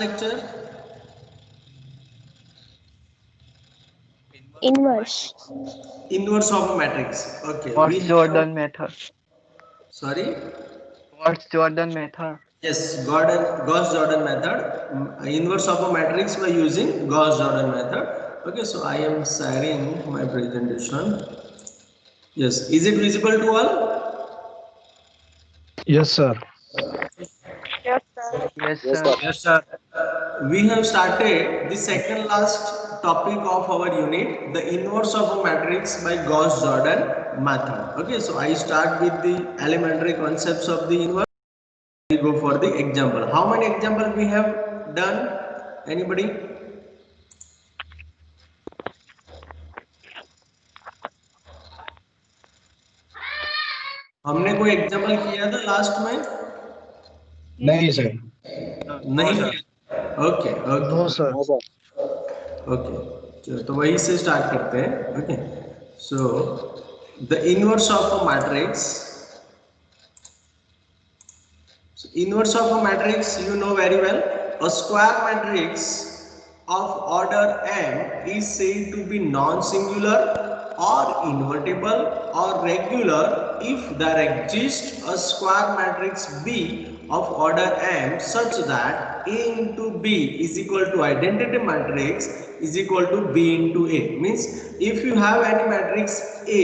lecture? Inverse. Inverse of a matrix. Okay, we What's have. Jordan method? Sorry. What's Jordan method? Yes, Gauss-Jordan method. Inverse of a matrix by using Gauss-Jordan method. Okay, so I am sharing my presentation. Yes, is it visible to all? Yes, sir. Yes, sir. Yes, Yes, sir. sir. Yes, sir. We have started the second last topic of our unit, the inverse of a matrix by Gauss-Jordan method. Okay, so I start with the elementary concepts of the inverse. We go for the example. How many examples we have done? Anybody? हमने कोई example किया था last में? नहीं sir. नहीं किया. Okay no okay sir. No, sir. Okay, चलो तो वही से स्टार्ट करते हैं. Okay, so the inverse of a matrix. Inverse of a matrix, you know very well. A square matrix of order m is said to be non-singular or invertible or regular if there exists a square matrix B of order m such that A into B is equal to identity matrix is equal to B into A. Means if you have any matrix A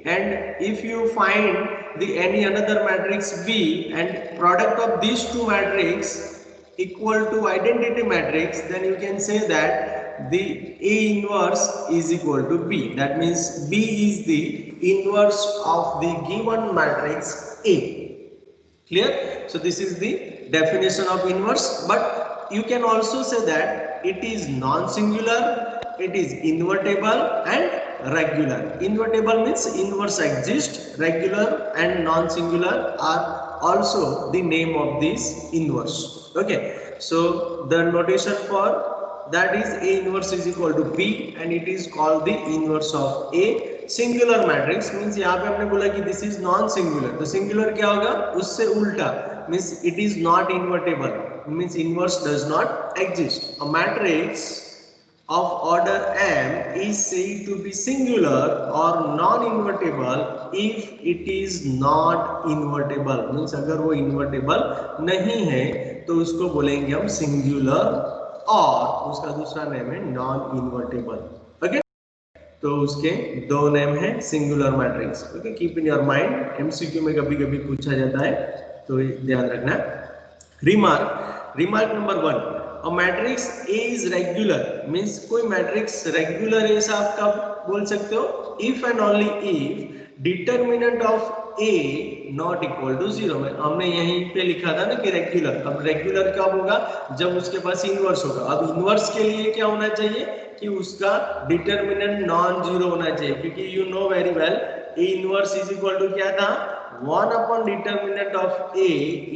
and if you find the any another matrix B and product of these two matrix equal to identity matrix, then you can say that the A inverse is equal to B. That means B is the inverse of the given matrix A. Clear? So this is the definition of inverse, but you can also say that it is non-singular, it is invertible and regular. Invertible means inverse exists, regular and non-singular are also the name of this inverse. Okay, so the notation for that is A inverse is equal to B and it is called the inverse of A. Singular matrix means यहाँ पे हमने बोला कि this is non singular, तो singular क्या होगा उससे उल्टा, means it is not invertible, means inverse does not exist. A matrix of order m is said to be singular or non-invertible if it is not invertible. means अगर वो invertible नहीं है तो उसको बोलेंगे हम singular और उसका दूसरा नेम है non-invertible. ओके, तो उसके दो नेम है singular matrix. Okay, keep in your mind, MCQ में कभी कभी पूछा जाता है तो ध्यान रखना. Remark number 1, a matrix A is regular. Means कोई मैट्रिक्स रेगुलर है ऐसा आप कब बोल सकते हो? If and only if determinant of A not equal to 0. में हमने यहीं पे लिखा था ना कि रेगुलर. अब रेगुलर कब होगा? जब उसके पास इनवर्स होगा. अब इनवर्स के लिए क्या होना चाहिए कि उसका डिटरमिनेंट नॉन जीरो होना चाहिए, क्योंकि you know very well A inverse is equal to क्या था? 1 upon determinant of A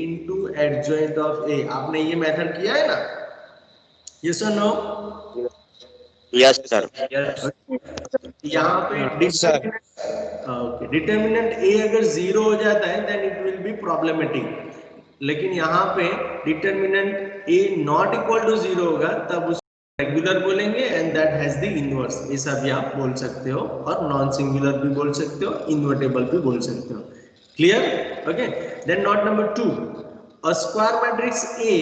into adjoint of A. आपने ये मेथड किया है ना? यस और नो? Yes, sir. Yes. यहाँ पे Yes, sir. डिटरमिनेंट ए अगर 0 हो जाता है then it will be problematic. लेकिन यहाँ पे determinant A not equal to 0 होगा तब उस रेगुलर बोलेंगे and that has the inverse. ऐसा भी आप बोल सकते हो और नॉन सिंगुलर भी बोल सकते हो, इन्वर्टेबल भी बोल सकते हो. Clear? Okay, then note number 2, a square matrix A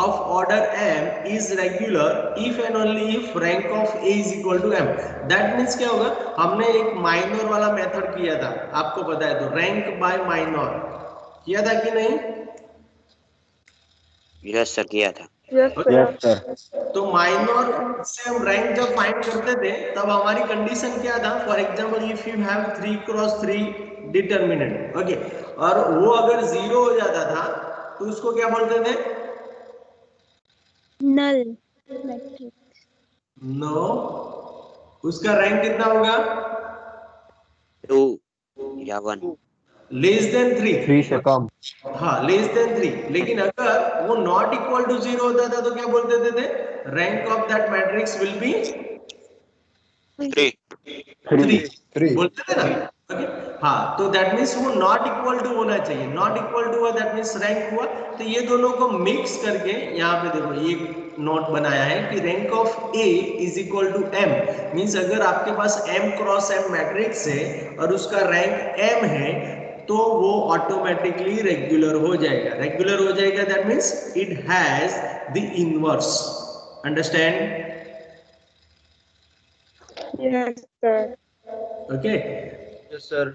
of order m is regular if and only if rank of A is equal to m. That means क्या होगा? हमने एक माइनर वाला मेथड किया था, आपको पता है, तो रैंक बाय माइनर किया था कि नहीं? Yes, sir. किया था. Yes, Yes, sir. sir. तो माइनर से हम रैंक जब फाइंड करते थे तब हमारी कंडीशन क्या था? For example if you have 3x3 determinant, okay, और वो अगर 0 हो जाता था तो उसको क्या बोलते थे? Null matrix. नो, उसका रैंक कितना होगा? 2 या 1. Less than 3. 3 से कम. हाँ, लेस देन 3. लेकिन अगर वो नॉट इक्वल टू 0 होता था तो क्या बोलते थे? Rank of that matrix will be 3. 3 3. बोलते थे ना. ओके हाँ, तो दैट मीन्स वो नॉट इक्वल टू होना चाहिए, नॉट इक्वल टू हुआ दैट मीन्स रैंक हुआ। तो ये दोनों को मिक्स करके यहाँ पे देखो ये नोट बनाया है कि rank of A is equal to M, means अगर आपके पास एम क्रॉस एम मैट्रिक्स है और उसका रैंक एम है तो वो ऑटोमेटिकली रेगुलर हो जाएगा। रेगुलर हो जाएगा that means it has the inverse. Understand? Yes, sir. Okay. Yes, sir.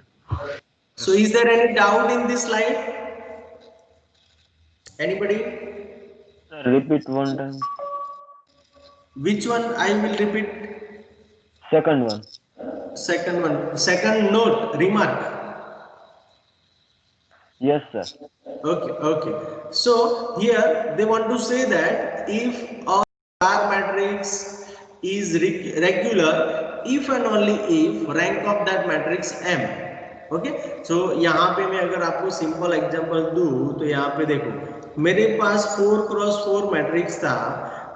So is there any doubt in this slide? Anybody? Sir, repeat one time. Which one I will repeat? Second one. Second one. Second note, remark. Yes, sir. Okay, okay. So here they want to say that if a star matrix is regular, if and only if rank of that matrix m. Okay so यहाँ पे मैं अगर आपको simple example दूं तो यहाँ पे देखो मेरे पास 4 क्रॉस 4 मैट्रिक्स था,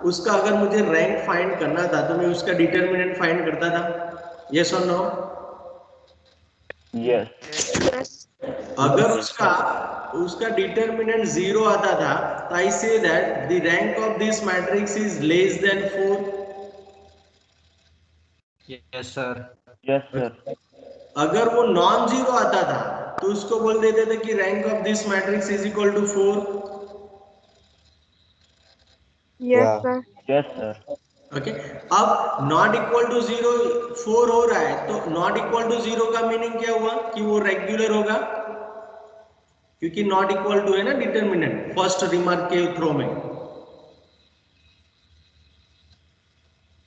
उसका अगर मुझे रैंक फाइंड करना था तो मैं उसका डिटरमिनेंट फाइंड करता था। यस और नो? Yes. अगर उसका डिटरमिनेंट 0 आता था तो I say that the rank of this matrix is less than 4। Yes, sir. Yes, sir. अगर वो नॉन जीरो आता था तो उसको बोल देते थे कि rank of this matrix is equal to 4। Yes, sir. Yes, sir. Okay अब नॉट इक्वल टू 0 4 हो रहा है तो नॉट इक्वल टू 0 का मीनिंग क्या हुआ कि वो रेगुलर होगा, क्योंकि नॉट इक्वल टू है ना डिटरमिनेंट फर्स्ट रिमार्क के थ्रो में।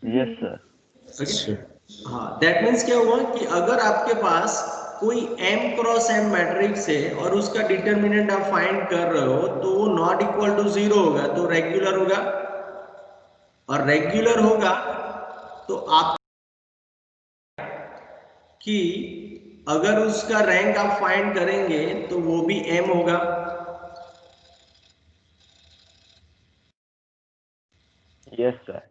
Yes, sir. ओके हाँ दैट मीन्स क्या हुआ कि अगर आपके पास कोई m क्रॉस m मैट्रिक्स है और उसका डिटरमिनेंट आप फाइंड कर रहे हो तो वो नॉट इक्वल टू 0 होगा तो रेगुलर होगा, और रेगुलर होगा तो आप कि अगर उसका रैंक आप फाइंड करेंगे तो वो भी m होगा। Yes, sir.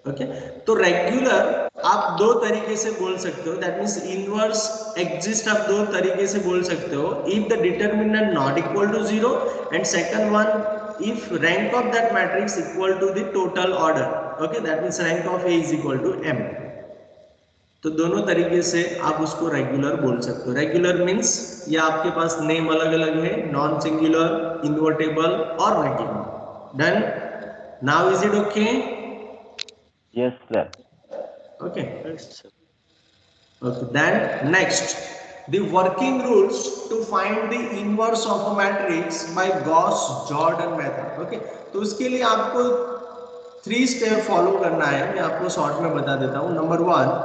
ओके तो रेगुलर आप दो तरीके से बोल सकते हो, दैट मीन्स इनवर्स एग्जिस्ट आप दो तरीके से बोल सकते हो, if the determinant not equal to 0 and second one if rank of that matrix equal to the total order. Okay that means rank of A is equal to m। तो दोनों तरीके से आप उसको रेगुलर बोल सकते हो। रेगुलर मीन्स ये आपके पास नेम अलग अलग है, नॉन सिंगुलर, इन्वर्टेबल और regular. Done? Now is it okay? Yes, sir. Okay. Okay. Then next, the working rules to find the inverse of a matrix by Gauss-Jordan method. Okay. तो उसके लिए आपको 3 स्टेप फॉलो करना है, मैं आपको short में बता देता हूँ। नंबर 1,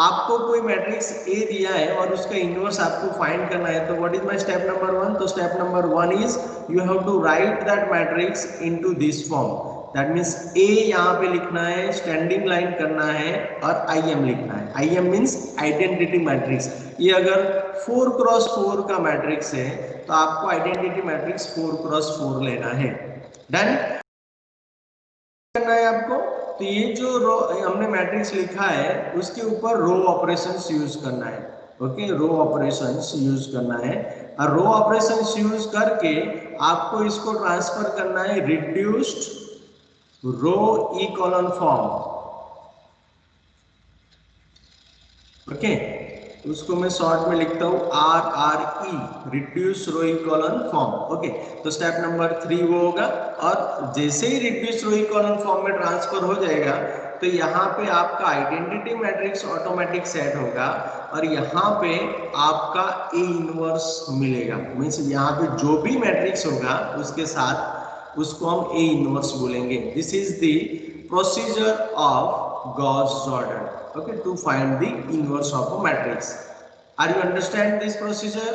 आपको कोई मैट्रिक्स A दिया है और उसका इनवर्स आपको फाइंड करना है, तो what is my step number 1? तो step number 1 is you have to write that matrix into this form. That means A यहाँ पे लिखना है, स्टैंडिंग लाइन करना है और IM लिखना है। IM means identity matrix. ये अगर 4 क्रॉस 4 का मैट्रिक्स है तो आपको आइडेंटिटी मैट्रिक्स 4 क्रॉस 4 लेना है। डन करना है आपको। तो ये जो रो हमने मैट्रिक्स लिखा है उसके ऊपर रो ऑपरेशंस यूज करना है। ओके रो ऑपरेशंस यूज करना है और रो ऑपरेशंस यूज करके आपको इसको ट्रांसफर करना है रिड्यूस्ड रो ई कॉलन फॉर्म। ओके उसको मैं शॉर्ट में लिखता हूँ RRE, रिड्यूस रो ई कॉलन फॉर्म। ओके तो स्टेप नंबर 3 वो होगा, और जैसे ही रिड्यूस रो ई कॉलन फॉर्म में ट्रांसफर हो जाएगा तो यहाँ पे आपका आइडेंटिटी मैट्रिक्स ऑटोमेटिक सेट होगा और यहाँ पे आपका A इनवर्स मिलेगा। मीन्स यहाँ पे जो भी मैट्रिक्स होगा उसके साथ उसको हम A इनवर्स बोलेंगे। This is the procedure of Gauss-Jordan, okay, to find the inverse of a matrix. Are you understand this procedure?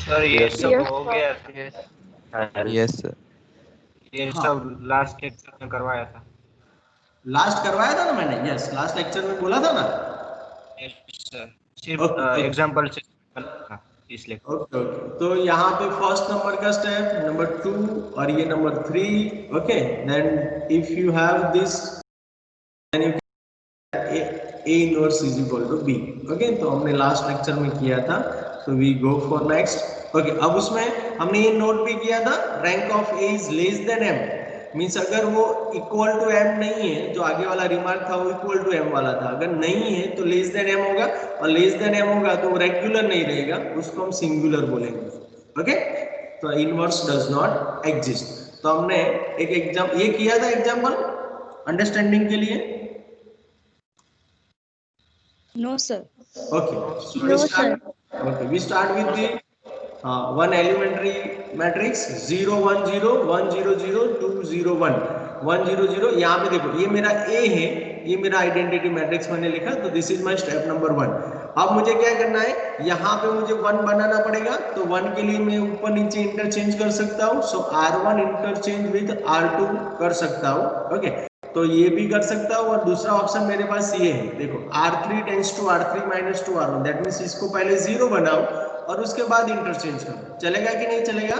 Sir ये सब Yes, हो sir. गया, Yes. Yes sir. ये हाँ। सब लास्ट लेक्चर में करवाया था। लास्ट करवाया था ना मैंने, यस लास्ट लेक्चर में बोला था ना। यस सर, सिर्फ Okay. एग्जांपल से था इस लेक्चर। ओके ओके तो यहाँ पे फर्स्ट नंबर का स्टेप, नंबर 2 और ये number 3। Okay then if you have this then you A inverse is equal to B। Okay, तो हमने लास्ट लेक्चर में किया था, तो we go for next. Okay, अब उसमें हमने ये नोट भी किया था, rank of A is less then M, means अगर वो इक्वल टू M नहीं है, जो आगे वाला रिमार्क था वो इक्वल टू M वाला था, अगर नहीं है तो लेस देन M होगा, और लेस देन M होगा तो वो रेगुलर नहीं रहेगा, उसको हम सिंगुलर बोलेंगे। ओके, तो इनवर्स डज नॉट एग्जिस्ट। तो हमने एक एग्जाम ये किया था एग्जाम्पल अंडरस्टैंडिंग के लिए। No, sir. Okay, so No, sir. we start with the one elementary matrix 0 1 0 1 0 0 2 0 1 1 0 0। यहाँ पे देखो ये मेरा A है, ये मेरा आइडेंटिटी मैट्रिक्स मैंने लिखा, तो this is my step number 1। अब मुझे क्या करना है, यहाँ पे मुझे 1 बनाना पड़ेगा, तो 1 के लिए मैं ऊपर नीचे इंटरचेंज कर सकता हूँ, सो R1 इंटरचेंज विद R2 कर सकता हूँ। ओके, तो ये भी कर सकता हूँ, और दूसरा ऑप्शन मेरे पास ये है, देखो R3 tends to R3 minus two R1, that means इसको पहले 0 बनाओ और उसके बाद इंटरचेंज करो। चलेगा कि नहीं चलेगा?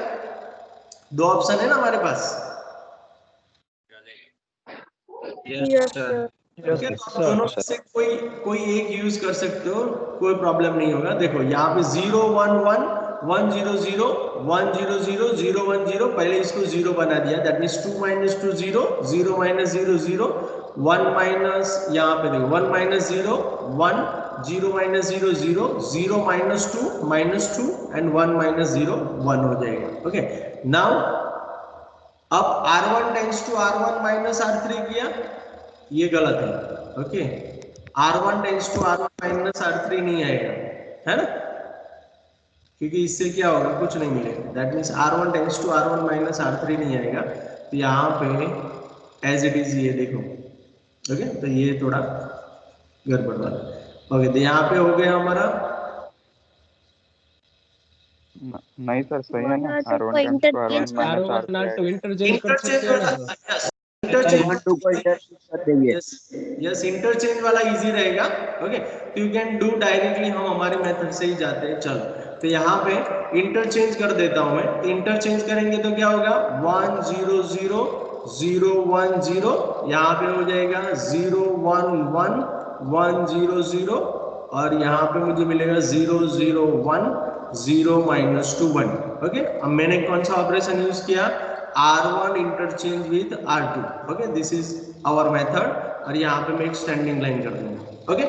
दो ऑप्शन है ना हमारे पास। Yes, sir. ओके, तो दोनों में से कोई एक यूज कर सकते हो, कोई प्रॉब्लम नहीं होगा। देखो यहाँ पे 0 1 1 1 0 0 1 0 0 0 1 0, पहले इसको 0 बना दिया, that means 2 minus 2 0 0 minus 0 0 1 minus, यहाँ पे देखो 1 minus 0 1 0 minus 0 0 0 minus 2 and 1 minus 0 1 हो जाएगा। ओके, नाउ अब R1 tends to R1 minus R3 किया, ये गलत है। Okay, R1 tends to R1 minus R3 नहीं आएगा, है ना, क्योंकि इससे क्या होगा, कुछ नहीं मिलेगा, that means R1 tends to R1 minus R3 नहीं आएगा। तो यहाँ पे एज इट इज ये देखो। ओके, तो ये थोड़ा गड़बड़ वाला। ओके, तो यहाँ पे हो गया हमारा, नहीं सर सही है ना, R1 R1 tends to R1 minus R3 interchange कर सकते हैं ना सर। यस, इंटरचेंज वाला इजी रहेगा। ओके, तो यू कैन डू डायरेक्टली, हम हमारे मेथड से ही जाते हैं। चलो, तो यहाँ पे इंटरचेंज कर देता हूं मैं, तो इंटरचेंज करेंगे तो क्या होगा, 1 0 0 0 1 0, यहाँ पे हो जाएगा 0 1 1 1 0 0, और यहाँ पे मुझे मिलेगा 0 0 1 0 माइनस 2 1। ओके, अब मैंने कौन सा ऑपरेशन यूज किया, R1 interchange with R2। Okay, this is our method, और यहाँ पे मैं एक स्टैंडिंग लाइन कर दूंगा। ओके,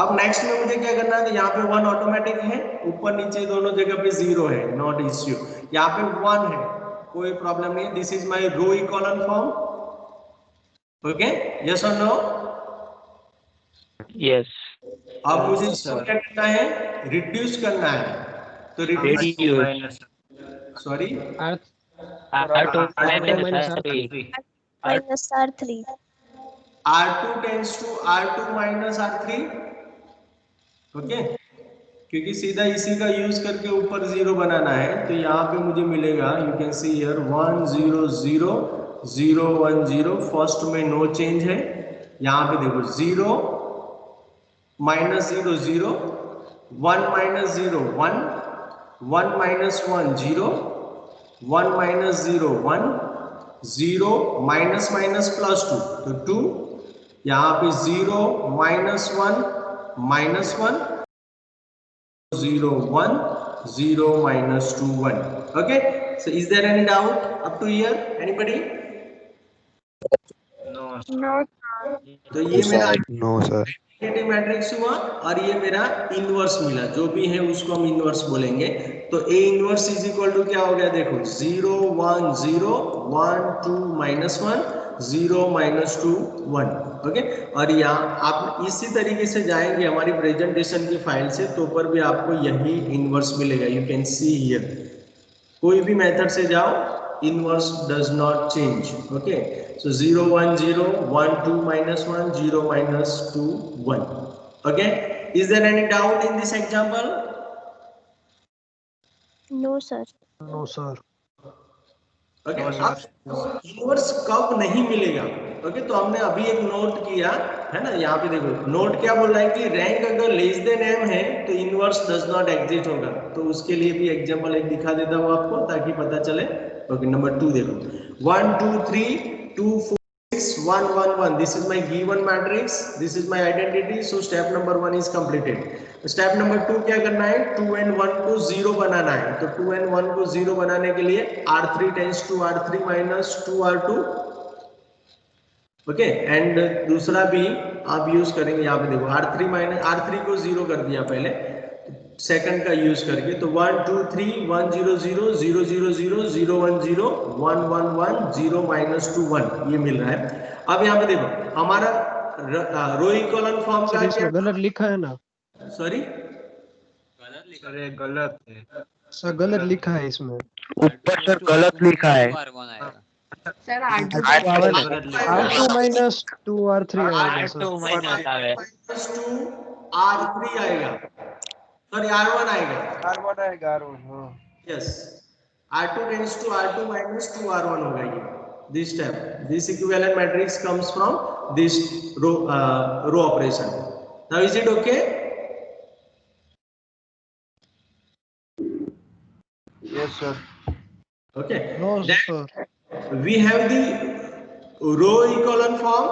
अब नेक्स्ट में मुझे क्या करना है, तो यहाँ पे 1 ऑटोमेटिक है, ऊपर नीचे दोनों जगह पे 0 है, नॉट इश्यू। यहाँ पे 1 है, कोई प्रॉब्लम नहीं, this is my row echelon form. Okay, yes और नो? यस। अब मुझे इसको क्या करना है, रिड्यूस करना है, तो reduce, sorry R2 minus R3 minus R3. R2 tends to R2 minus R3। Okay, क्योंकि सीधा इसी का यूज करके ऊपर 0 बनाना है, तो यहाँ पे मुझे मिलेगा, you can see here 1 0 0 0 1 0, first में नो चेंज है, यहाँ पे देखो 0 minus 0 0 1 minus 0 1 1 minus 1 0 1 minus 0 1 0 minus minus plus 2, तो 2, यहाँ पे 0 minus 1 minus 1 0 1 0 minus 2 1। Okay, so is there any doubt up to here, anybody? No. No, तो ये मेरा नो सर। आइडेंटिटी मैट्रिक्स हुआ, और ये मेरा इनवर्स मिला, जो भी है उसको हम इनवर्स बोलेंगे। तो A inverse is equal to क्या हो गया, देखो 0 1 0 1 2 माइनस 1 0 माइनस 2 1। ओके, और यहाँ आप इसी तरीके से जाएंगे हमारी प्रेजेंटेशन की फाइल से, तो ऊपर भी आपको यही इनवर्स मिलेगा, यू कैन सी हियर। कोई भी मेथड से जाओ, inverse does not change. Okay, so 0 1 0 1 2 minus 1 0 minus 2 1। Okay, is there any doubt in this example? no, sir. No sir. Okay, अब इनवर्स कब नहीं मिलेगा? ओके, तो हमने अभी एक नोट किया है ना, यहाँ पे देखो नोट क्या बोल रहा है कि रैंक अगर लेस देन m है तो इनवर्स डज नॉट एग्जिस्ट होगा। तो उसके लिए भी एग्जांपल एक दिखा देता हूँ आपको, ताकि पता चले। ओके, नंबर 2 देखो, 1 2 3 2 4 6 1 1 1, this is my given matrix, this is my identity, so step number 1 is completed. Step number 2 क्या करना है, 2 and 1 को 0 बनाना है, तो 2 and 1 को 0 बनाने के लिए R3 tends to R3 minus 2R2, okay, and दूसरा भी आप यूज करेंगे, यहाँ पे देखो R3 माइनस R3 को 0 कर दिया पहले सेकंड का यूज करके, तो 1 2 3 1 0 0 0 0 0 0 1 0 1 1 1 0 माइनस 2 1, ये मिल रहा है। अब यहाँ पे देखो हमारा रो इक्विवेलेंट फॉर्म का क्या गलत लिखा है ना, सॉरी सर ये गलत है सर गलत लिखा है इसमें, ऊपर सर गलत लिखा है। Sir R2 R2 minus 2R3 आएगा सर। R2 माइनस आवे माइनस 2 R3 आएगा, सॉरी R1 आएगा, R1 आएगा, R1, हाँ। Yes, R2 tends to R2 minus 2 R1 होगा ये, this step, this equivalent matrix comes from this row operation. Now is it okay? Yes, sir. Okay. No Then sir, we have the row echelon form.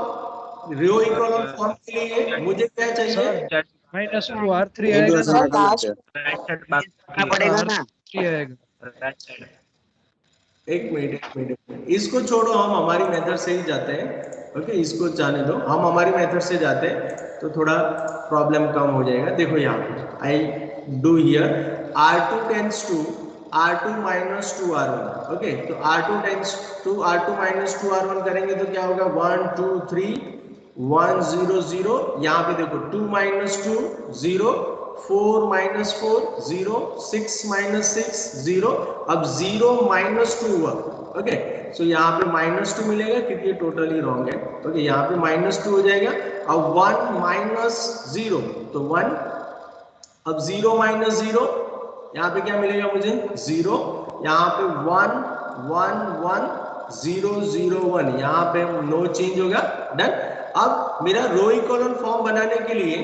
Row echelon form के लिए मुझे क्या चाहिए? Minus 2R3 आएगा ना, right side बाकी पड़ेगा ना। R3 आएगा। राइट साइड एक मिनट, इसको छोड़ो, हम हमारी मेथड से ही जाते हैं, ओके, इसको जाने दो, हम हमारी मेथड से जाते हैं तो थोड़ा प्रॉब्लम कम हो जाएगा। देखो यहाँ पे I do here R2 tends to R2 minus 2R1, okay, तो R2 tends to R2 minus 2R1 करेंगे तो क्या होगा, 1 2 3 1 0 0, यहाँ पे देखो 2 माइनस 2 0, 4 माइनस 4 0, 6 माइनस 6 0, अब 0 माइनस 2 हुआ, ओके, सो यहाँ पे माइनस 2 मिलेगा क्योंकि ये टोटली रॉन्ग है, ओके, यहाँ पे माइनस 2 हो जाएगा। अब 1 माइनस 0 तो 1, अब 0 माइनस 0, यहाँ पे क्या मिलेगा मुझे, 0, यहाँ पे 1 1 1 0 0 1, यहाँ पे नो चेंज होगा, डन। अब मेरा रो इक्विवेलेंट फॉर्म बनाने के लिए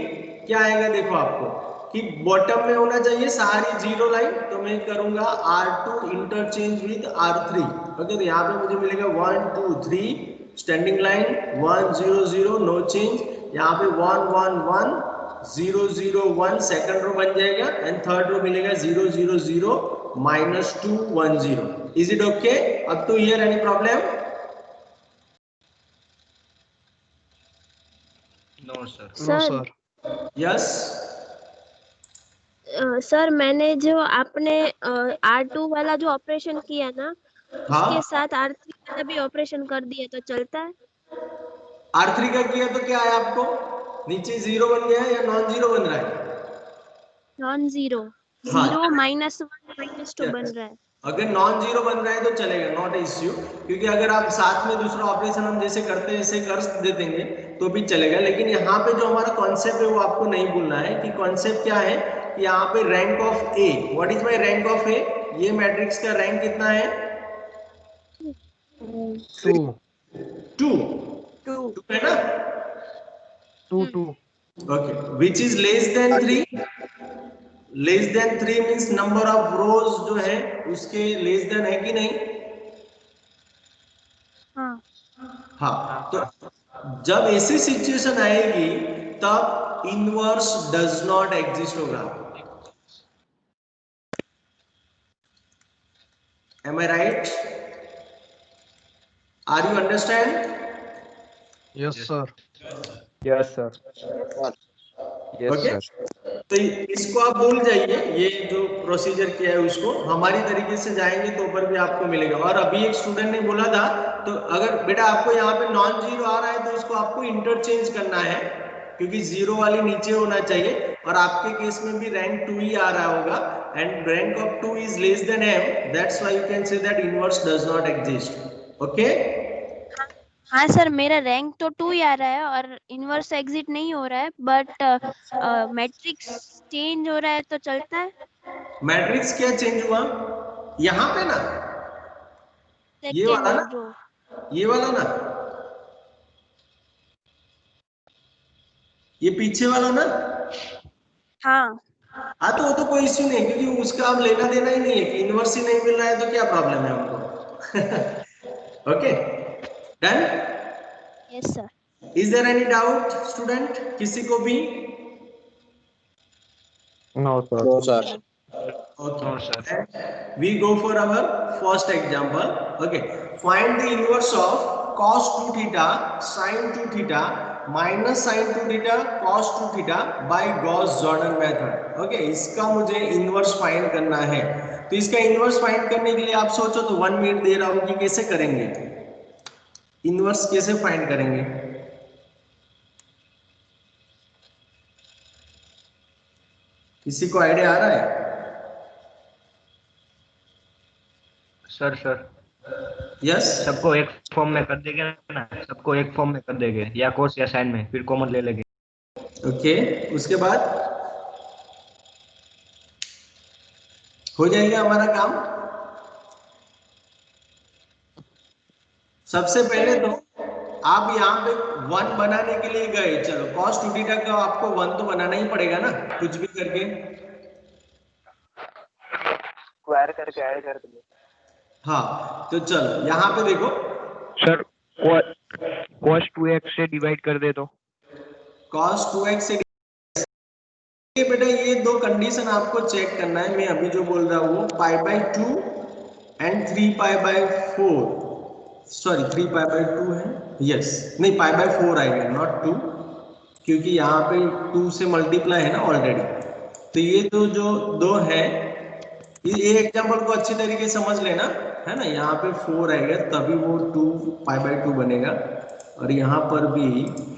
क्या आएगा, देखो आपको कि बॉटम में होना चाहिए सारी जीरो लाइन, तो मैं करूंगा R2 interchange with R3, okay, तो यहाँ पे मुझे मिलेगा 1 2 3 स्टैंडिंग लाइन 1 0 0 नो चेंज, यहाँ पे 1 1 1 0 0 1 सेकंड रो बन जाएगा, एंड थर्ड रो मिलेगा 0 0 0 minus 2 1 0। Is it okay up to here, any problem? No sir. No sir sir, yes, sir मैंने जो आपने R2 वाला जो ऑपरेशन किया ना, हाँ, उसके साथ R3 वाला भी ऑपरेशन कर दिया तो चलता है? R3 का किया तो क्या है, आपको नीचे 0 बन गया है या नॉन जीरो बन रहा है? नॉन जीरो, हाँ। 0 माइनस 1 माइनस 2 बन रहा है। अगर नॉन जीरो बन रहा है तो चलेगा, नॉट इश्यू, क्योंकि अगर आप साथ में दूसरा ऑपरेशन हम जैसे करते हैं ऐसे कर दे देंगे तो भी चलेगा, लेकिन यहाँ पे जो हमारा कॉन्सेप्ट है वो आपको नहीं भूलना है कि कॉन्सेप्ट क्या है कि यहाँ पे rank of A, what is my rank of A, ये मैट्रिक्स का रैंक कितना है, 2 2 है ना, 2 2, okay, which is less then 3, less than 3 means number of रोज जो है उसके लेस देन है कि नहीं? हाँ, हाँ, तो जब ऐसी सिचुएशन आएगी तब इनवर्स डज नॉट एग्जिस्ट होगा। Am I right? Are you understand? Yes sir, Yes, sir. Yes, Okay. sir. तो इसको आप भूल जाइए, ये जो प्रोसीजर किया है उसको हमारी तरीके से जाएंगे तो ऊपर भी आपको मिलेगा। और अभी एक स्टूडेंट ने बोला था, तो अगर बेटा आपको यहाँ पे नॉन जीरो आ रहा है तो इसको आपको इंटरचेंज करना है, क्योंकि जीरो वाली नीचे होना चाहिए, और आपके केस में भी रैंक 2 ही आ रहा होगा, and rank of 2 is less then m, that's why you can say that inverse does not exist. Okay, हाँ सर, मेरा रैंक तो 2 ही आ रहा है और इनवर्स एग्जिट नहीं हो रहा है, बट मैट्रिक्स चेंज हो रहा है तो चलता है? मैट्रिक्स क्या चेंज हुआ यहाँ पे ना, ये वाला ना, ये वाला ना, ये पीछे वाला ना, हाँ हाँ, तो वो तो कोई इश्यू नहीं है, क्योंकि उसका अब लेना देना ही नहीं है कि इनवर्स ही नहीं मिल रहा है तो क्या प्रॉब्लम है हमको। Okay, done. Yes sir. Is there any doubt student, किसी को भी? No, sir. No, sir. No, sir. Okay. We go for our first example. Okay. Find the inverse of cos 2 theta sin 2 theta minus sin 2 theta cos 2 theta by Gauss-Jordan method. Okay. इसका मुझे inverse find करना है। तो इसका inverse find करने के लिए आप सोचो तो 1 मिनट दे रहा हूं कि कैसे करेंगे, इनवर्स कैसे फाइंड करेंगे। किसी को आइडिया आ रहा है? Sir yes. सबको एक फॉर्म में कर देंगे ना, सबको एक फॉर्म में कर देंगे, या कोस या साइन में, फिर कॉमन ले लेंगे। ओके, उसके बाद हो जाएगा हमारा काम। सबसे पहले तो आप यहाँ पे 1 बनाने के लिए गए, चलो cos 2 थीटा का आपको 1 तो बनाना ही पड़ेगा ना, कुछ भी करके स्क्वायर करके ऐड कर दो। हाँ, तो चलो यहाँ पे देखो सर cos 2x से डिवाइड कर दे तो cos 2x से बेटा ये दो कंडीशन आपको चेक करना है। मैं अभी जो बोल रहा हूँ π/2 एंड 3π/4, सॉरी 3π/2 है, यस नहीं π/4 आएगा, नॉट 2, क्योंकि यहाँ पे 2 से मल्टीप्लाई है ना ऑलरेडी। तो ये जो दो है, ये एग्जांपल को अच्छी तरीके से समझ लेना है ना। यहाँ पे 4 आएगा तभी वो 2π/2 बनेगा, और यहाँ पर भी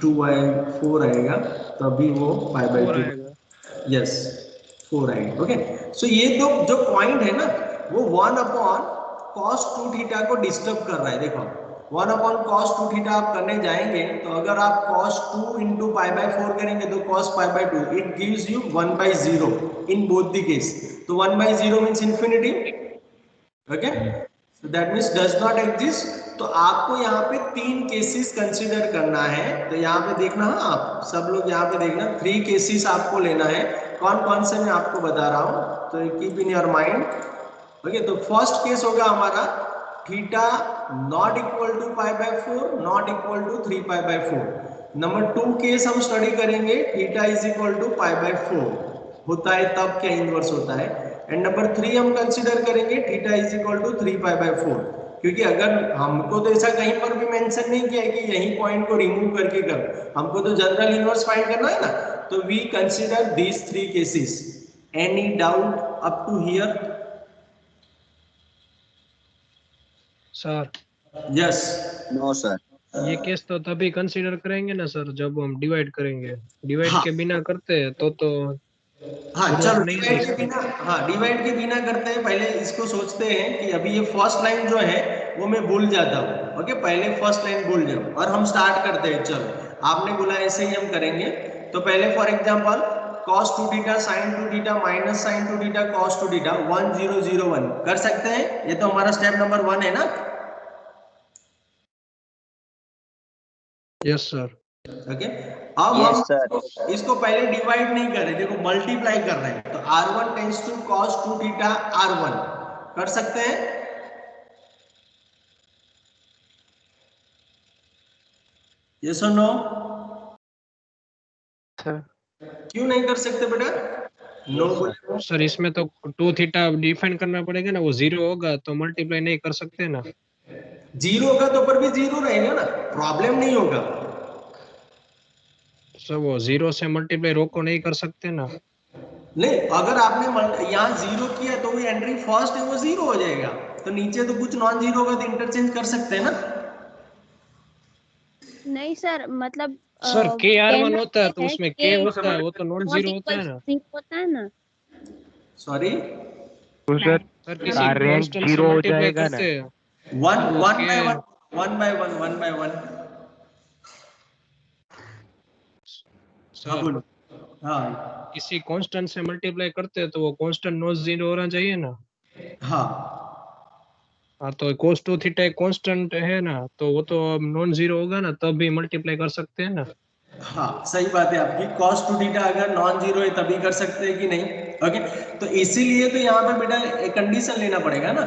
4 आएगा तभी वो π/2, यस 4 आएगा। ओके, सो ये दो जो पॉइंट है ना वो 1/cos 2 थीटा को डिस्टर्ब कर रहा है। देखो 1/cos 2 थीटा आप करने जाएंगे तो अगर आप cos 2 × π/4 करेंगे तो cos π/2 it gives you 1/0 in both the case. तो 1/0 means infinity. Okay, so that means does not exist. तो आपको यहाँ पे 3 केसेस कंसीडर करना है। तो यहाँ पे देखना, आप सब लोग यहाँ पे देखना, 3 केसेस आपको लेना है। कौन कौन से मैं आपको बता रहा हूँ, तो keep in your mind. Okay, तो फर्स्ट केस होगा हमारा theta not equal to π/4 not equal to 3π/4। Number 2 case हम स्टडी करेंगे थीटा इज इक्वल टू π/4 होता है तब क्या इनवर्स होता है। एंड नंबर 3 हम कंसीडर करेंगे थीटा इज इक्वल टू 3π/4, क्योंकि अगर हमको तो ऐसा कहीं पर भी मेंशन नहीं किया है कि यही पॉइंट को रिमूव करके कर, हमको तो जनरल इनवर्स फाइंड करना है ना। तो we consider these 3 cases. Any doubt up to here? Sir yes. No, sir. ये केस तो तभी कंसीडर करेंगे ना सर जब हम डिवाइड करेंगे। डिवाइड हाँ। के बिना करते हैं तो हाँ जरूरत चलो नहीं डिवाइड के है। बिना, हाँ डिवाइड के बिना करते हैं। पहले इसको सोचते हैं कि अभी ये फर्स्ट लाइन जो है वो मैं भूल जाता हूँ। ओके, पहले फर्स्ट लाइन भूल जाओ और हम स्टार्ट करते हैं। चलो आपने बोला ऐसे ही हम करेंगे। तो पहले for example cos 2 theta sin 2 theta minus sin 2 theta cos 2 theta 1 0 0 1 कर सकते हैं। ये तो हमारा स्टेप नंबर 1 है ना। Yes sir. ओके, अब Yes, हम sir. इसको पहले डिवाइड नहीं कर रहे, देखो मल्टीप्लाई कर रहे हैं। तो r1 tends to cos 2 theta r1 कर सकते हैं। यस और नो? क्यों नहीं कर सकते बेटा? नो बोले सर इसमें तो 2 थीटा डिफाइन करना पड़ेगा ना, वो 0 होगा तो मल्टीप्लाई नहीं कर सकते ना। 0 होगा तो पर भी 0 रहेगा ना, प्रॉब्लम नहीं होगा। सर वो 0 से मल्टीप्लाई रोको नहीं कर सकते ना। नहीं, अगर आपने यहाँ 0 किया तो वो एंट्री फर्स्ट है वो 0 हो जाएगा। तो नीचे तो कुछ नॉन 0 होगा तो इंटरचेंज कर सकते हैं ना। नहीं सर, मतलब सर के कहना r1 होता है ये तो है उसमें कि k होता है, वो तो नॉन नॉट जीरो होता है इक्वल ना। 0 होता है ना। सॉरी, तो सर सर किसी रैंक कांस्टेंट से 0 हो मल्टीप्लाई जाएगा ना। करते हैं वन तो one k by one, one by one, one by one. हाँ सर बोलो। हाँ किसी कांस्टेंट से मल्टीप्लाई करते हैं तो वो कांस्टेंट नॉन जीरो होना चाहिए ना। हाँ हाँ तो cos 2 थीटा एक कांस्टेंट है ना, तो वो तो नॉन जीरो होगा ना, तब भी मल्टीप्लाई कर सकते हैं ना। हाँ, सही बात है आपकी। cos 2 थीटा अगर नॉन जीरो है तभी कर सकते हैं कि नहीं। ओके, तो इसीलिए तो यहाँ पे बेटा एक कंडीशन लेना पड़ेगा ना।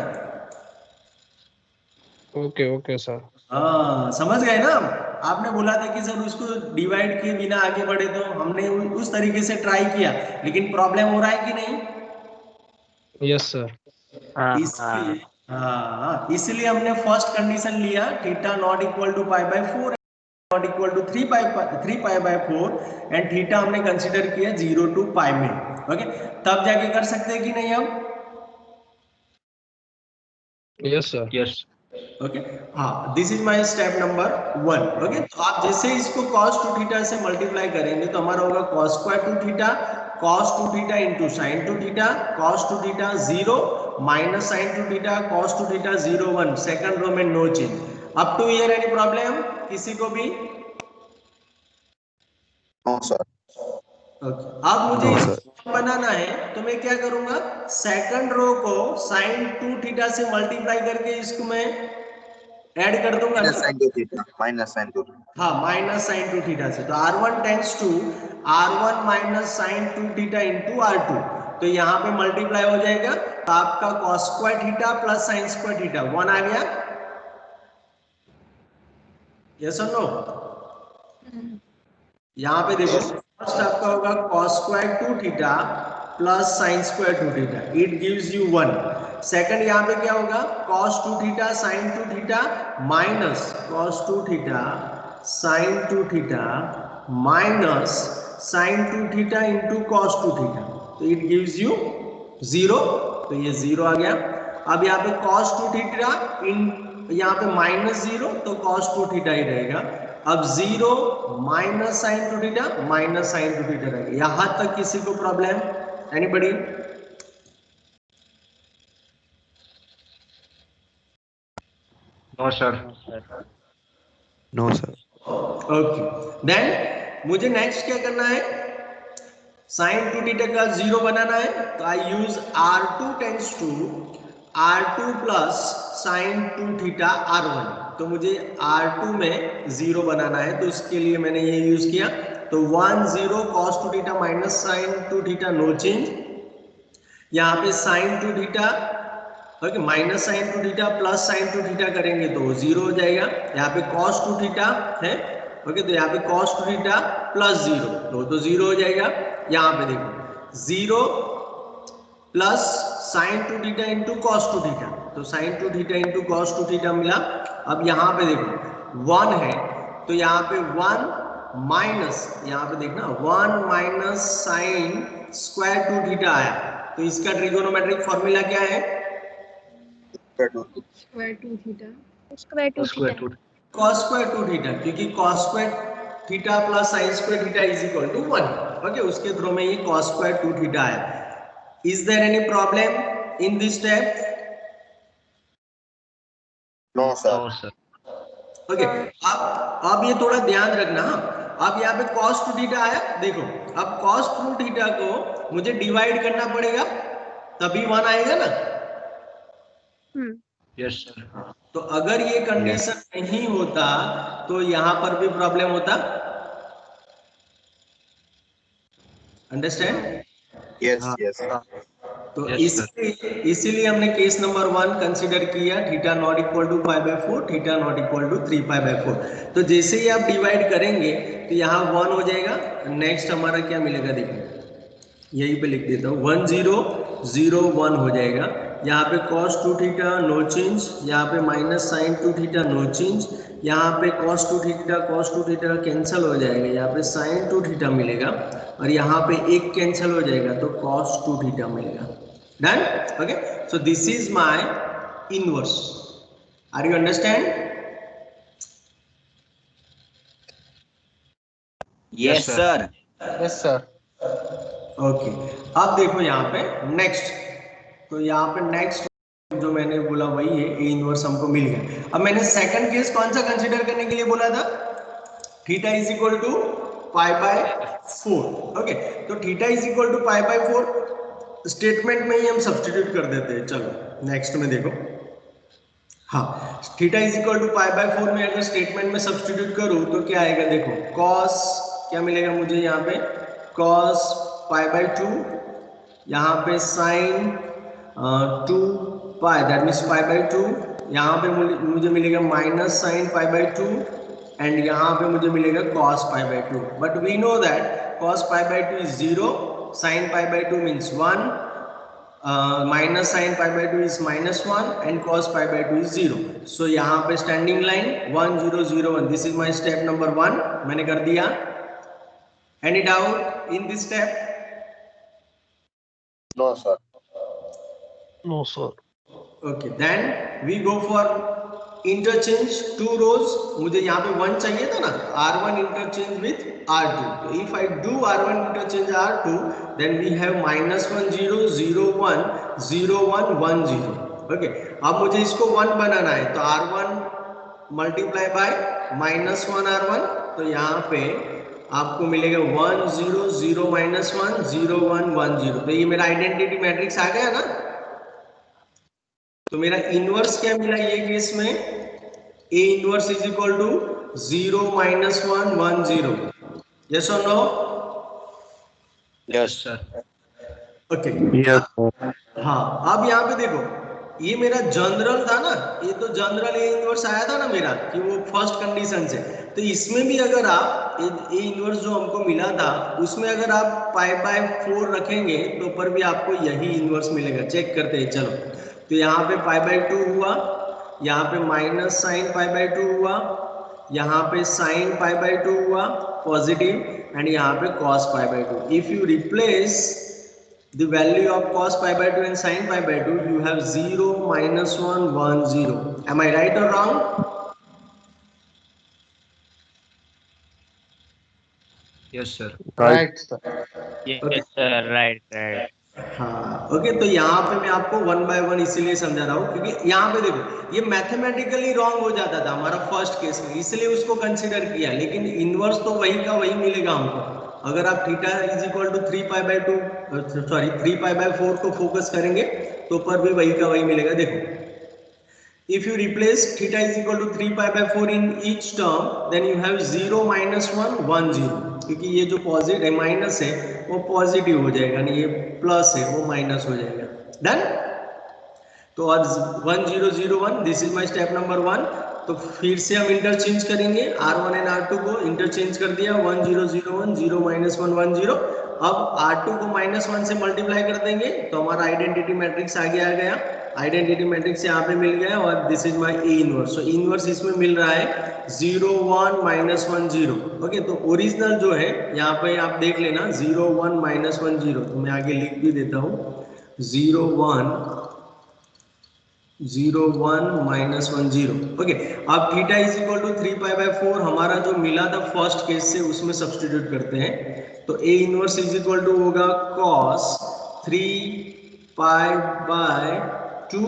Okay okay sir. हाँ समझ गए ना हम। आपने बोला था कि सर उसको डिवाइड किए बिना आगे बढ़े, तो हमने उस तरीके से ट्राई किया, लेकिन प्रॉब्लम हो रहा है कि नहीं? Yes sir. इसलिए इसलिए हमने फर्स्ट कंडीशन लिया theta not equal to pi by 4 not equal to 3 pi by 4 and theta हमने कंसीडर किया 0 टू पाई में। ओके, तब जाके कर सकते हैं कि नहीं हम? Yes sir. यस। ओके, हाँ, this is my step number 1। Okay, तो आप जैसे इसको cos 2 थीटा से मल्टीप्लाई करेंगे तो हमारा होगा cos square 2 theta, cos 2 theta into sine 2 theta, cos 2 theta 0 minus sine 2 theta, cos 2 theta 0 1, second row में no change. Up to here any problem किसी को भी? No sir. ओके, अब मुझे इसको बनाना है तो मैं क्या करूंगा, सेकंड रो को साइन 2 थीटा से मल्टीप्लाई करके इसको मैं ऐड कर दूंगा ना, माइनस साइन 2 हाँ, माइनस साइन 2 थीटा से, तो r1 tends to r1 minus sine 2 theta into r2, तो यहाँ पे मल्टीप्लाई हो जाएगा, तो आपका cos square theta plus sine square theta 1 आ गया। यस और नो? यहाँ पे देखो, फर्स्ट आपका होगा cos square 2 theta plus sine square 2 theta, it gives you 1। Second यहाँ पे क्या होगा, cos 2 theta sine 2 theta minus cos 2 theta sine 2 theta minus sine 2 theta into cos 2 theta, तो इट गिव्स यू 0, तो ये 0 आ गया। अब यहाँ पे cos 2 थीटा यहाँ पे माइनस 0, तो cos 2 थीटा ही रहेगा। अब 0 minus sine 2 theta minus sine 2 theta रहेगा। यहां तक किसी को problem? Anybody? No sir. No sir. Okay, then मुझे नेक्स्ट क्या करना है, साइन 2 थीटा का 0 बनाना है, तो I use r2 tends to r2 plus sine 2 theta r1, तो मुझे r2 में 0 बनाना है, तो उसके लिए मैंने ये यूज किया, तो 1 0 cos 2 theta minus sine 2 theta no change, यहाँ पे sine 2 theta okay minus sine 2 theta plus sine 2 theta करेंगे तो 0 हो जाएगा, यहाँ पे cos 2 थीटा है, ओके, तो यहाँ पे cos 2 थीटा प्लस 0 तो 0 हो जाएगा। यहाँ पे देखो 0 plus sine 2 theta into cos 2 theta, तो sine 2 theta into cos 2 theta मिला। अब यहाँ पे देखो 1 है, तो यहाँ पे 1 माइनस, यहाँ पे देखना 1 माइनस साइन स्क्वायर 2 थीटा आया, तो इसका ट्रिगोनोमेट्रिक फॉर्मूला क्या है? Square 2 theta square 2 square theta root cos square 2 theta, क्योंकि cos square theta plus sine square theta is equal to 1। Okay, उसके थ्रू में ये cos स्क्वायर 2 थीटा आया। Is there any problem in this step? No sir. No sir. Okay, अब ये थोड़ा ध्यान रखना। अब यहाँ पे cos 2 थीटा आया, देखो अब cos 2 थीटा को मुझे डिवाइड करना पड़ेगा, तभी 1 आएगा ना। Yes sir. तो अगर ये कंडीशन नहीं होता तो यहाँ पर भी प्रॉब्लम होता। अंडरस्टैंड? Yes yes. तो Yes, इसीलिए हमने केस नंबर 1 कंसीडर किया, theta not equal to pi by 4, theta not equal to 3 pi by 4। तो जैसे ही आप डिवाइड करेंगे तो यहाँ 1 हो जाएगा। नेक्स्ट हमारा क्या मिलेगा, देखिए यहीं पे लिख देता हूँ, 1 0 0 1 हो जाएगा। यहाँ पे cos 2 थीटा नो चेंज, यहाँ पे minus sine 2 theta no change, यहाँ पे cos 2 थीटा कैंसिल हो जाएगा, यहाँ पे साइन 2 थीटा मिलेगा और यहाँ पे एक कैंसिल हो जाएगा तो cos 2 थीटा मिलेगा। Done? Okay, so this is my inverse. Are you understand? Yes sir. Yes sir. Okay, अब देखो यहाँ पे नेक्स्ट, तो यहाँ पे नेक्स्ट जो मैंने बोला वही है, ए इनवर्स हमको मिल गया। अब मैंने सेकंड केस कौन सा कंसीडर करने के लिए बोला था? Theta is equal to pi by 4। Okay, तो theta is equal to pi by 4 statement में ही हम सब्स्टिट्यूट कर देते हैं। चलो नेक्स्ट में देखो, हाँ, theta is equal to pi by 4 में अगर स्टेटमेंट में सब्स्टिट्यूट करूं तो क्या आएगा, देखो cos क्या मिलेगा मुझे, यहाँ पे cos पाई बाय 2, यहाँ पे sine 2 pi, that means pi by 2, यहाँ पे मुझे मिलेगा minus sine pi by 2 and यहाँ पे मुझे मिलेगा cos pi by 2. But we know that cos pi by 2 is 0, sin pi by 2 means 1, minus sin pi by 2 is minus 1 and cos pi by 2 is 0. So यहाँ पे standing line 1 0 0 1. This is my step number 1. मैंने कर दिया. Any doubt in this step? No, sir. No sir. Okay, then we go for interchange two rows. मुझे यहाँ पे 1 चाहिए था ना, R1 इंटरचेंज विथ R2. तो if I do R1 interchange R2, then we have -1 0 0 1 0 1 1 0. Okay, अब मुझे इसको 1 बनाना है, तो R1 मल्टीप्लाई बाय -1 R1. तो यहाँ पे आपको मिलेगा 1 0 0 -1 0 1 1 0. तो ये मेरा आइडेंटिटी मैट्रिक्स आ गया ना. तो मेरा इनवर्स क्या मिला ये केस में? A inverse is equal to 0 -1 1 0. Yes और no? Yes sir. Okay. Yes, sir. हाँ, अब यहाँ पे देखो, ये मेरा जनरल था ना, ये तो जनरल A इनवर्स आया था ना मेरा, कि वो फर्स्ट कंडीशन से. तो इसमें भी अगर आप A इनवर्स जो हमको मिला था उसमें अगर आप पाई बाय 4 रखेंगे तो पर भी आपको यही इनवर्स मिलेगा. चेक करते हैं. चलो, तो यहाँ पे पाई बाय 2 हुआ, यहाँ पे माइनस साइन पाई बाय 2 हुआ, यहाँ पे साइन पाई बाय 2 हुआ पॉजिटिव, एंड यहाँ पे cos pi by 2. If you replace the value of cos pi by 2 and sin pi by 2, you have 0 -1 1 0. Am I right or wrong? Yes sir. Right. Yes sir. Right. हाँ. Okay, तो यहाँ पे मैं आपको 1 by 1 इसीलिए समझा रहा हूँ क्योंकि यहाँ पे देखो ये मैथमेटिकली रॉन्ग हो जाता था हमारा फर्स्ट केस में, इसलिए उसको कंसीडर किया. लेकिन इनवर्स तो वही का वही मिलेगा हमको. अगर आप theta is equal to 3 pi by 2 3 pi by 4 को फोकस करेंगे तो पर भी वही का वही मिलेगा. देखो, if you replace theta is equal to 3 pi by 4 in each term, then you have 0 -1 1 0. क्योंकि ये जो पॉजिटिव है माइनस है वो पॉजिटिव हो जाएगा, नहीं ये प्लस है वो माइनस हो जाएगा. डन. तो आज 1 0 0 1, this is my step number 1. तो फिर से हम इंटरचेंज करेंगे, R1 एंड R2 को इंटरचेंज कर दिया. 1 0 0 1 0 -1 1 0. अब R2 को -1 से मल्टीप्लाई कर देंगे तो हमारा आइडेंटिटी मैट्रिक्स आगे आ गया. आइडेंटिटी मैट्रिक्स यहाँ पे मिल गया और this is my A inverse. So inverse इसमें मिल रहा है 0 1 -1 0. ओके, तो ओरिजिनल जो है यहाँ पे आप देख लेना 0 1 -1 0. तो मैं आगे लिख भी देता हूँ 0 1 0 1 -1 0. ओके, अब theta is equal to 3 pi by 4 हमारा जो मिला था फर्स्ट केस से उसमें सब्स्टिट्यूट करते हैं. तो A inverse is equal to होगा cos 3 पाई बाय 2,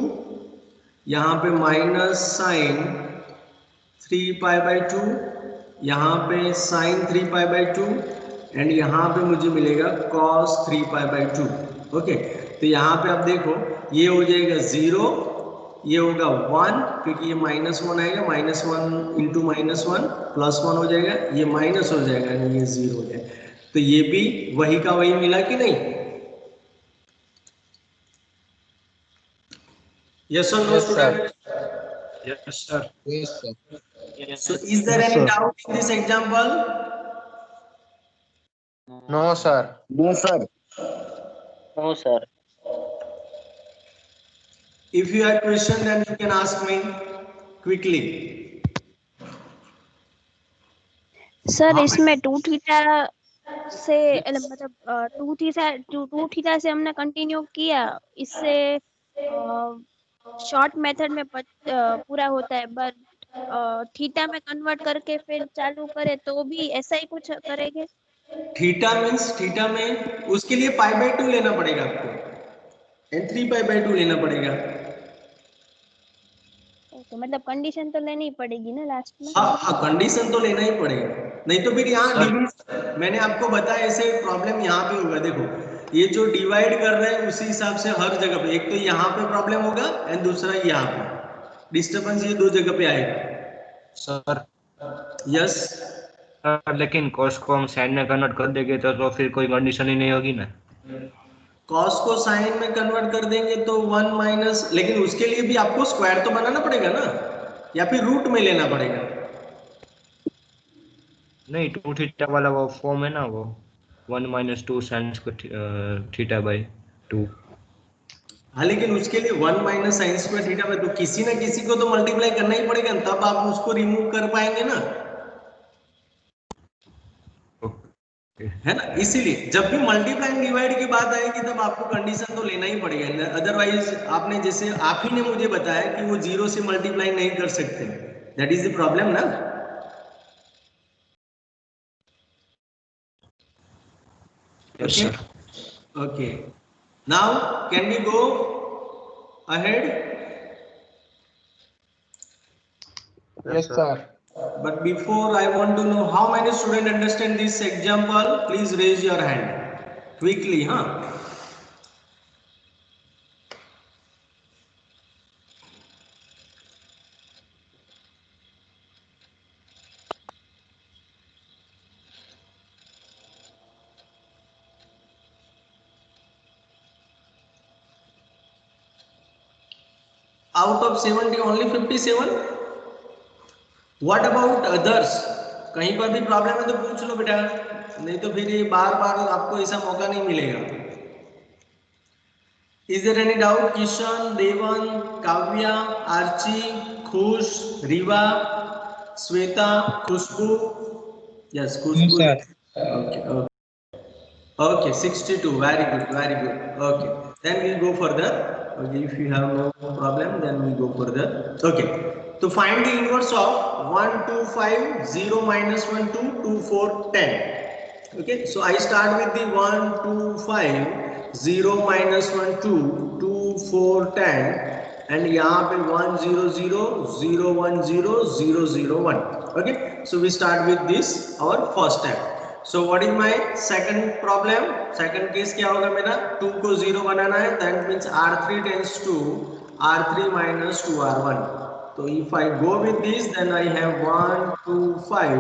यहाँ पे माइनस साइन 3 पाई बाय 2, यहाँ पे साइन 3 पाई बाय 2, एंड यहाँ पे मुझे मिलेगा cos 3 पाई बाय 2. ओके, तो यहाँ पे आप देखो ये हो जाएगा 0, ये होगा 1 क्योंकि ये -1 आएगा, -1 इंटू -1 +1 हो जाएगा, ये माइनस हो जाएगा यानी ये 0 हो जाएगा. तो ये भी वही का वही मिला कि नहीं? यस और no student? Yes sir. So is there any doubt in this example? No, sir. No, sir. No sir. If you have question then you can ask me quickly. Sir इसमें 2 थीटा से मतलब 2 theta से हमने continue किया, इससे short method में पूरा होता है, बट थीटा में कन्वर्ट करके फिर चालू करे तो भी ऐसा ही कुछ करेंगे. थीटा मीन्स थीटा में उसके लिए पाई बाय 2 लेना पड़ेगा आपको एंड 3 पाई बाय 2 लेना पड़ेगा. तो मतलब कंडीशन तो लेनी पड़ेगी ना लास्ट में. हाँ, कंडीशन तो लेना ही पड़ेगा, नहीं तो फिर यहाँ मैंने आपको बताया ऐसे प्रॉब्लम यहाँ पे होगा. देखो ये जो डिवाइड कर रहे हैं उसी हिसाब से हर जगह पे, एक तो यहाँ पे प्रॉब्लम होगा एंड दूसरा यहाँ पे डिस्टर्बेंस, ये 2 जगह पे आएगा. सर यस, लेकिन cos को हम साइन में कन्वर्ट कर देंगे तो फिर कोई कंडीशन ही नहीं होगी ना. कॉस को साइन में कन्वर्ट कर देंगे तो 1 माइनस, लेकिन उसके लिए भी आपको स्क्वायर तो बनाना पड़ेगा ना, या फिर रूट में लेना पड़ेगा. नहीं, 2 थीटा वाला वो फॉर्म है ना, वो 1 - 2 sin स्क्वायर थीटा बाई 2। हाँ, लेकिन उसके लिए 1 minus sign square theta by, तो किसी ना किसी को तो मल्टीप्लाई करना ही पड़ेगा, तब आप उसको रिमूव कर पाएंगे ना, है ना। इसीलिए जब भी मल्टीप्लाई एंड डिवाइड की बात आएगी तब आपको कंडीशन तो लेना ही पड़ेगा, अदरवाइज आपने जैसे आप ही ने मुझे बताया कि वो 0 से मल्टीप्लाई नहीं कर सकते, दैट इज द प्रॉब्लम ना। Yes, Okay. sir. Okay. Now can we go ahead? Yes, sir. But before, I want to know how many students understand this example. Please raise your hand quickly, huh? Out of 70, only 57. What about others? कहीं पर भी problem है तो पूछ लो बेटा, नहीं तो फिर ये बार बार आपको ऐसा मौका नहीं मिलेगा। Is there any doubt? Kishan, Devan, Kavya, Archie, Khush, Riva, Sweta, Khushbu? Yes, Khushbu. Sir. Okay, okay. Okay, 62. Very good, very good. Okay, then we'll go further. Okay, if you have no problem, then we'll go further. Okay, to find the inverse of 1, 2, 5, 0 minus 1, 2, 2, 4, 10. Okay, so I start with the 1, 2, 5, 0 minus 1, 2, 2, 4, 10, and यहाँ पे 1, 0, 0, 0, 1, 0, 0, 0, 1. Okay, so we start with this our first step. So what is my second problem? Second case क्या होगा मेरा? 2 को 0 बनाना है, that means R3 tends to R3 minus 2R1. So if I go with this, then I have 1, 2, 5,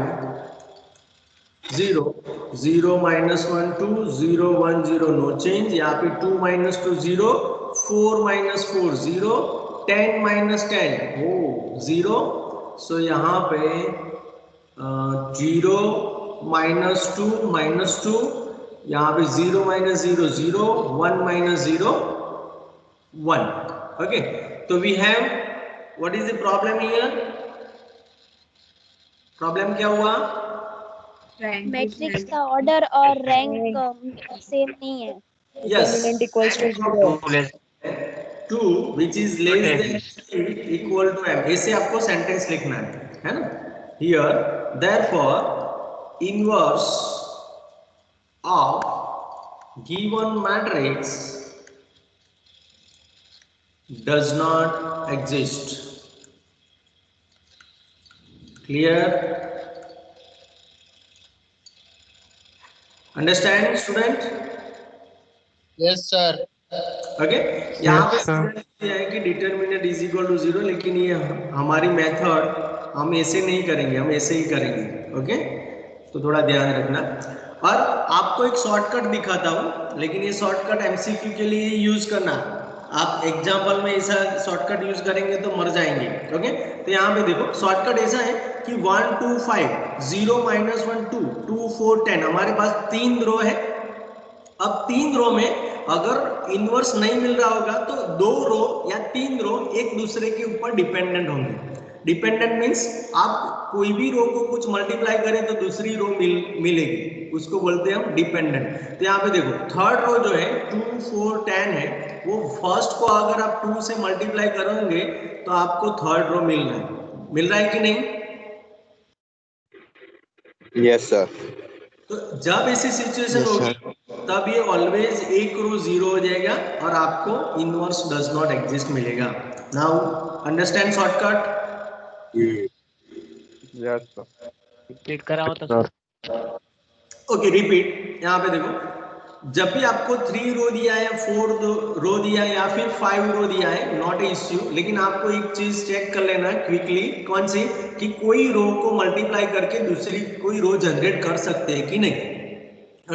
0, 0 minus 1, 2, 0, 1, 0, no change. यहाँ पे 2 minus 2, 0, 4 minus 4, 0, 10 minus 10, oh, 0. So यहाँ पे 0 minus 2 minus 2, यहाँ पे 0 minus 0, 0, 1 minus 0, 1. Okay, so we have, what is the problem here? Problem क्या हुआ? Matrix का order और रैंक सेम नहीं है। Yes. Determinant equals to 0. 2 which is less than 3 equal to m, ऐसे आपको सेंटेंस लिखना है ना? Here, therefore, inverse of given matrix does not exist. Clear? Understand, student? Yes, sir. Okay, यहाँ पे student है कि डिटरमिनेंट इज इक्वल टू 0, लेकिन ये हमारी मेथड हम ऐसे नहीं करेंगे, हम ऐसे ही करेंगे। ओके, तो थोड़ा ध्यान रखना। और आपको एक शॉर्टकट दिखाता हूँ, लेकिन ये शॉर्टकट एमसीक्यू के लिए यूज करना। आप एग्जाम्पल में ऐसा शॉर्टकट यूज करेंगे तो मर जाएंगे। ओके, तो यहाँ पे देखो शॉर्टकट ऐसा है कि 1, 2, 5, 0 minus 1, 2, 2, 4, 10, हमारे पास 3 रो है। अब 3 रो में अगर इनवर्स नहीं मिल रहा होगा तो 2 रो या 3 रो एक दूसरे के ऊपर डिपेंडेंट होंगे। डिपेंडेंट मीन्स आप कोई भी रो को कुछ मल्टीप्लाई करें तो दूसरी रो मिलेगी, उसको बोलते हैं हम डिपेंडेंट। तो यहाँ पे देखो थर्ड रो जो है 2, 4, 10 है, वो फर्स्ट को अगर आप 2 से मल्टीप्लाई करोगे तो आपको थर्ड रो मिल रहा है कि नहीं? Yes, sir. तो जब ऐसी सिचुएशन होगी तब ये ऑलवेज एक रो 0 हो जाएगा और आपको इनवर्स डज नॉट एग्जिस्ट मिलेगा। Now understand shortcut? Yes, sir. Repeat कराओ तो सर। Okay, repeat. यहाँ पे देखो जब भी आपको 3 रो दिया है, 4 रो दिया है या फिर 5 रो दिया है, नॉट इश्यू, लेकिन आपको एक चीज चेक कर लेना है क्विकली। कौन सी? कि कोई रो को मल्टीप्लाई करके दूसरी कोई रो जनरेट कर सकते हैं कि नहीं।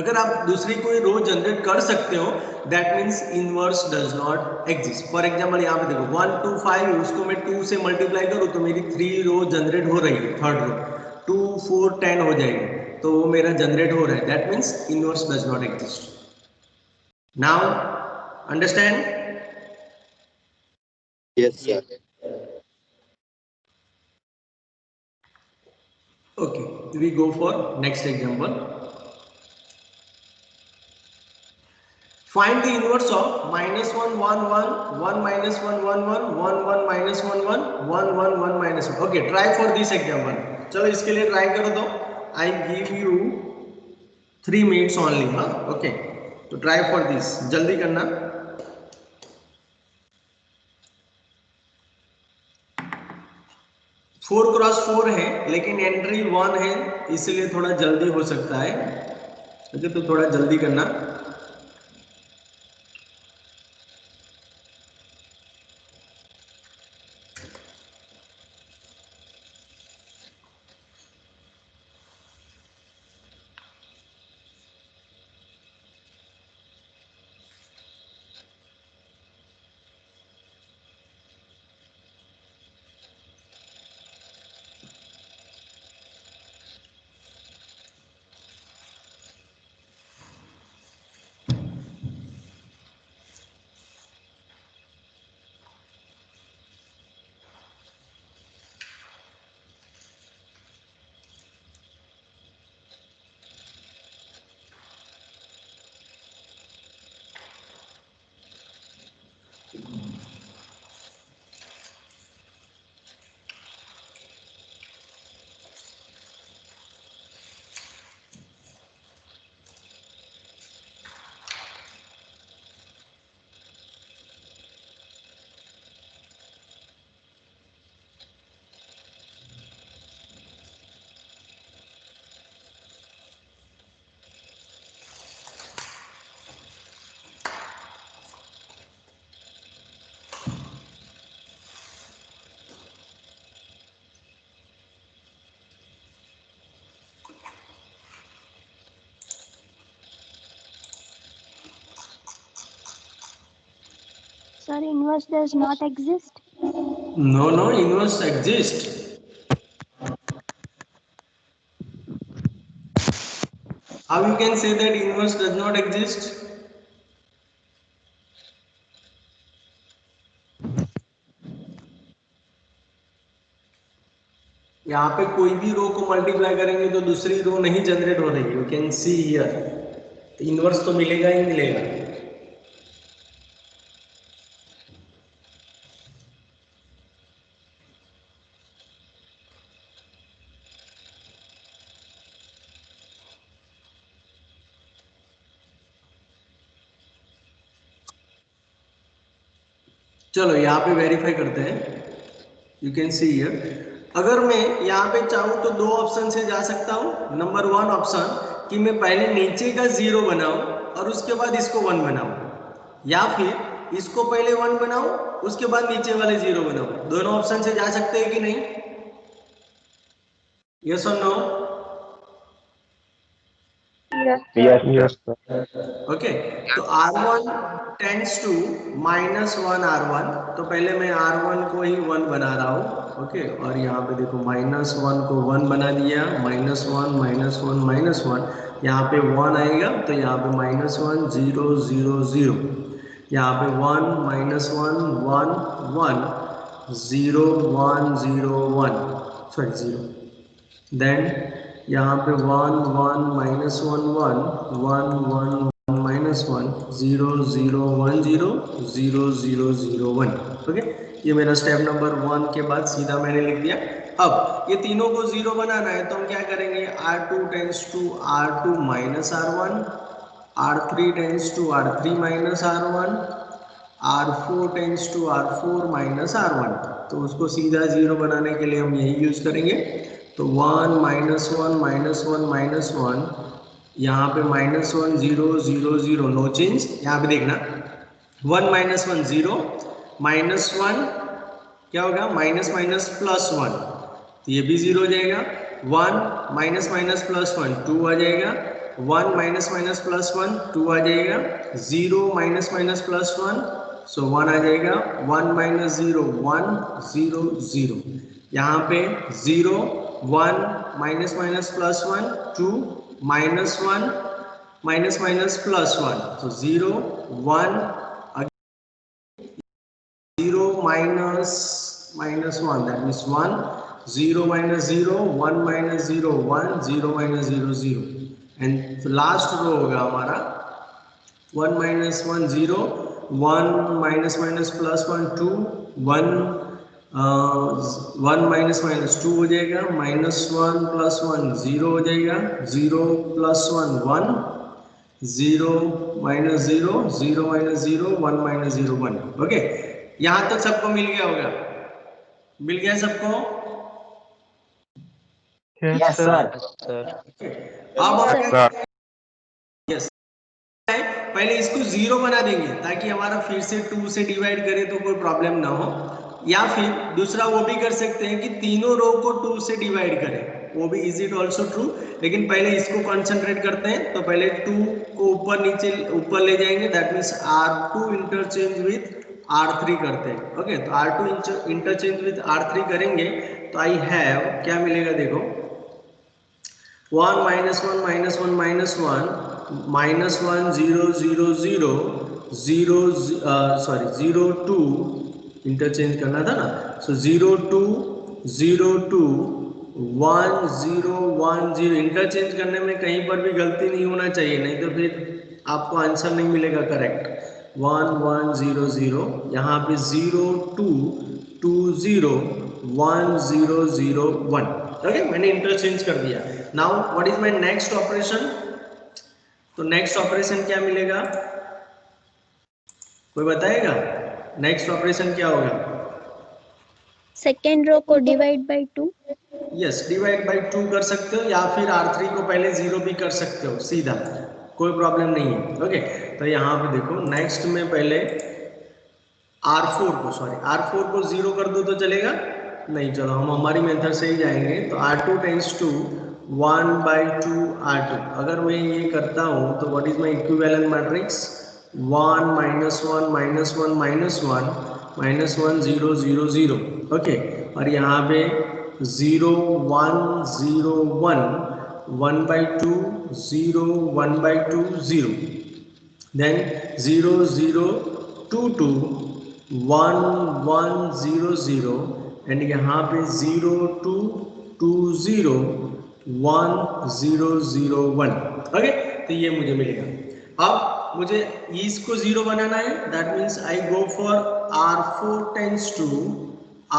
अगर आप दूसरी कोई रो जनरेट कर सकते हो, that means inverse does not exist. For example यहाँ पे देखो 1, 2, 5, उसको मैं 2 से मल्टीप्लाई करूँ तो मेरी 3 रो जनरेट हो रही है, थर्ड रो 2, 4, 10 हो जाएगी। तो वो मेरा जनरेट हो रहा है, that means inverse does not exist. Now understand? Yes, sir. Okay, we go for next example. Find the inverse of -1 1 1 1 minus 1 1 1 1 1 minus 1 1 1 1 1 minus 1. Okay, try for this example. चलो इसके लिए ट्राई करो तो. I give you 3 minutes only. हाँ, okay. तो try for this. जल्दी करना. Four cross 4 है लेकिन एंट्री 1 है, इसलिए थोड़ा जल्दी हो सकता है. ओके, तो थोड़ा जल्दी करना. Sir, inverse does not exist. No, inverse exist. How you can say that inverse does not exist? यहाँ पे कोई भी रो को मल्टीप्लाई करेंगे तो दूसरी रो नहीं जनरेट हो रही. You can see here. Inverse तो मिलेगा ही मिलेगा. चलो यहाँ पे वेरीफाई करते हैं. You can see here. अगर मैं यहाँ पे चाहूँ तो दो ऑप्शन से जा सकता हूँ. नंबर 1 ऑप्शन कि मैं पहले नीचे का 0 बनाऊं और उसके बाद इसको 1 बनाऊं, या फिर इसको पहले 1 बनाऊं उसके बाद नीचे वाले 0 बनाऊं. दोनों ऑप्शन से जा सकते हैं कि नहीं? यस और नो? Yes, sir. ओके, तो R1 टेंड्स टू -1 R1. तो पहले मैं R1 को ही 1 बना रहा हूँ. ओके, और यहाँ पे देखो -1 को 1 बना दिया. -1 -1 -1. यहाँ पे 1 आएगा तो यहाँ पे -1 0 0 0. यहाँ पे 1 -1 1 1 0 1 0 1 सॉरी 0. देन यहाँ पे 1 1 -1 1 1 1 -1 0 0 1 0 0 0 0 1. ओके, ये मेरा स्टेप नंबर 1 के बाद सीधा मैंने लिख दिया. अब ये तीनों को 0 बनाना है तो हम क्या करेंगे? R2 tends to R2 minus R1, R3 tends to R3 minus R1, R4 tends to R4 minus R1. तो उसको सीधा 0 बनाने के लिए हम यही यूज करेंगे. तो 1 -1 -1 यहाँ पे -1 0 0 0 नो चेंज. यहाँ पे देखना 1 -1 0 -1 क्या होगा? माइनस माइनस प्लस 1, तो ये भी 0 हो जाएगा. 1 माइनस माइनस प्लस 1 2 आ जाएगा. 1 माइनस माइनस प्लस 1 2 आ जाएगा. 0 माइनस माइनस प्लस 1 सो 1 आ जाएगा. 1 -0 1 0 0. यहाँ पे 0 1 minus minus plus 1, 2 minus 1 minus minus plus 1. So 0 1 again 0 minus minus 1, that means 1, 0 minus 0, 1 minus 0, 1, 0 minus 0, 0. And last row होगा हमारा 1 minus 1 0, 1 minus minus plus 1 2, 1 1 minus minus 2 हो जाएगा, minus 1 plus 1 0 हो जाएगा, 0 plus 1 1, 0 minus 0, 0 minus 0, 1 minus 0 1. Okay, यहाँ तक सबको मिल गया होगा? मिल गया सबको? Yes, sir. अब Sir. यस, पहले इसको 0 बना देंगे ताकि हमारा फिर से 2 से डिवाइड करें तो कोई प्रॉब्लम ना हो, या फिर दूसरा वो भी कर सकते हैं कि तीनों रो को 2 से डिवाइड करें, वो भी इज इट ऑल्सो ट्रू। लेकिन पहले इसको कंसंट्रेट करते हैं, तो पहले 2 को ऊपर नीचे ऊपर ले जाएंगे, that means R2 interchange with R3 करते हैं। ओके, तो R2 इंटरचेंज विथ R3 करेंगे तो आई हैव क्या मिलेगा, देखो 1 minus 1 minus 1 minus 1 minus 1 0 0 0 0 0 2 interchange करना था ना, सो 0 2 0 2 1 0 1 0 इंटरचेंज करने में कहीं पर भी गलती नहीं होना चाहिए, नहीं तो फिर आपको आंसर नहीं मिलेगा करेक्ट। 1 1 0 0, यहाँ पे 0 2 2 0 1 0 0 1। ओके, मैंने इंटरचेंज कर दिया। Now what is my next operation? तो नेक्स्ट ऑपरेशन क्या मिलेगा, कोई बताएगा? नेक्स्ट ऑपरेशन क्या होगा? सेकेंड रो को divide by 2। Yes, divide by 2 कर सकते हो, या फिर R3 को पहले 0 भी कर सकते हो सीधा, कोई प्रॉब्लम नहीं है। ओके, तो यहाँ पे देखो नेक्स्ट में पहले R4 को 0 कर दो तो चलेगा? नहीं, चलो हम हमारी मेथड से ही जाएंगे। तो R2 tense to 1 by 2 R2। अगर मैं ये करता हूँ तो what is my equivalent matrix? 1 minus 1 minus 1 minus 1 minus 1 0 0 0। Okay, और यहाँ पे 0 1 0 1 1 by 2 0 1 by 2 0, then 0 0 2 2 1 1 0 0, एंड यहाँ पे 0 2 2 0 1 0 0 1। ओके, तो ये मुझे मिलेगा। अब मुझे इसको 0 बनाना है, that means I go for R4 tends to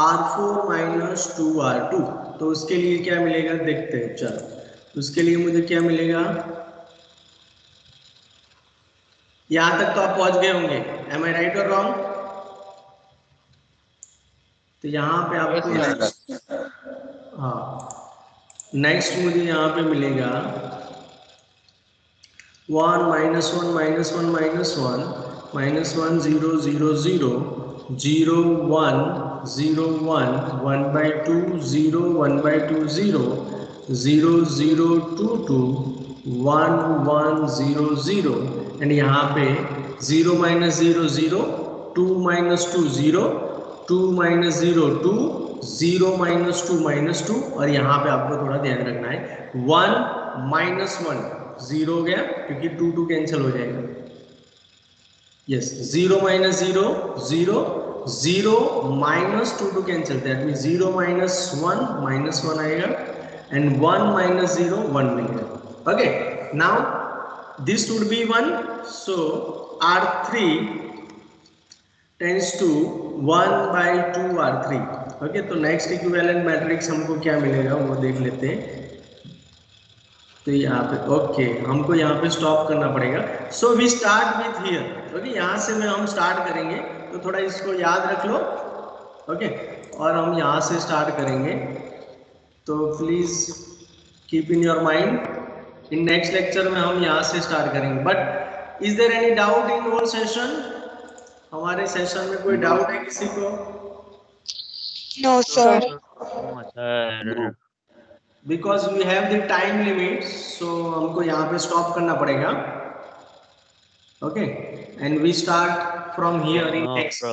R4 minus 2 R2। तो उसके लिए क्या मिलेगा देखते हैं, चलो उसके लिए मुझे क्या मिलेगा। यहां तक तो आप पहुंच गए होंगे, एम आई राइट और रॉन्ग? तो यहाँ पे आपको हाँ, नेक्स्ट मुझे यहाँ पे मिलेगा 1 minus 1 minus 1 minus 1 minus 1 0 0 0 0 1 0 1 1 by 2 0 1 by 2 0 0 0 2 2 1 1 0 0, and यहाँ पे 0 minus 0 0 2 minus 2 0 2 minus 0 2 0 minus 2 minus 2, और यहाँ पे आपको थोड़ा ध्यान रखना है 1 minus 1 0 हो गया क्योंकि 2 2 कैंसिल हो जाएगा। Yes, 0 minus 0 0 0 minus 2 2 cancel, that mean 0 minus 1 minus 1 आएगा, एंड 1 minus 0 1 मिलेगा। Okay, now this would be 1, so R3 tends to 1 by 2 R3। Okay, तो नेक्स्ट इक्विवेलेंट मैट्रिक्स हमको क्या मिलेगा वो देख लेते हैं। तो यहाँ पे ओके, हमको यहाँ पे स्टॉप करना पड़ेगा। So we start with here. Okay, यहाँ से मैं हम स्टार्ट करेंगे, तो थोड़ा इसको याद रख लो। ओके, और हम यहाँ से स्टार्ट करेंगे, तो please keep in your mind. In next lecture में हम यहाँ से स्टार्ट करेंगे। But is there any doubt in whole session? हमारे सेशन में कोई डाउट है किसी को? No, sir. Because we have the time limit, so हमको यहाँ पे स्टॉप करना पड़ेगा। Okay, and we start from here in next.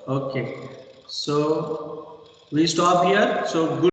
Okay, so we stop here. So good